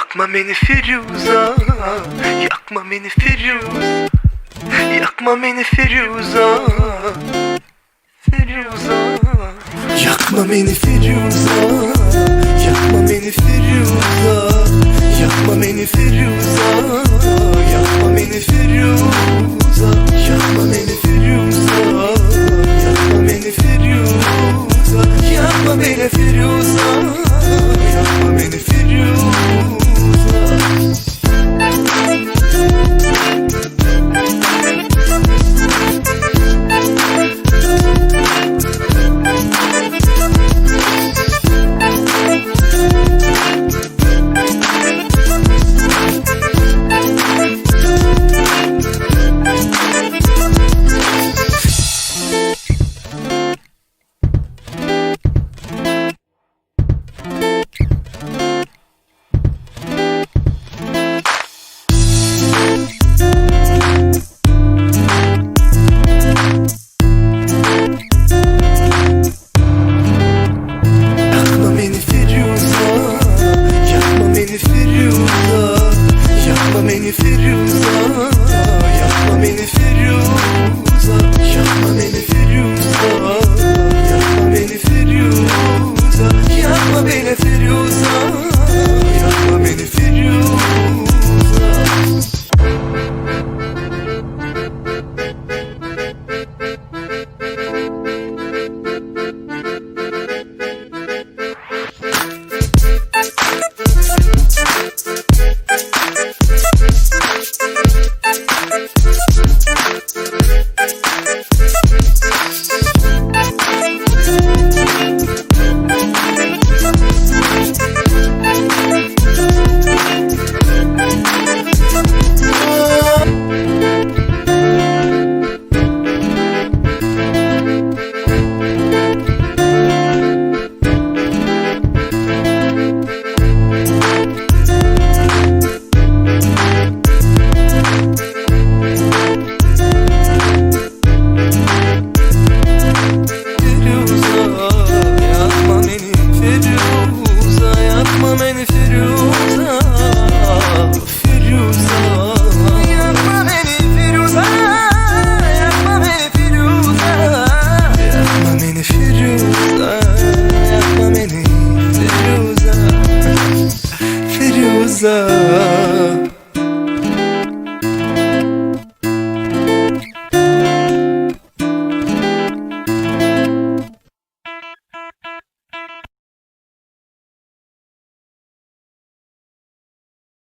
Yakma beni Firuza, yakma beni Firuz, yakma beni Firuza, Firuza. Yakma beni Firuza, yakma beni Firuza, yakma beni Firuza, yakma beni Firuza, yakma beni Firuza, yakma beni Firuza, yakma beni Firuza, yakma beni Firuza. Yakma beni Firuza, yakma beni Firuza, yakma beni Firuza, yakma beni Firuza, yakma beni Firuza, yakma beni Firuza. Firuza.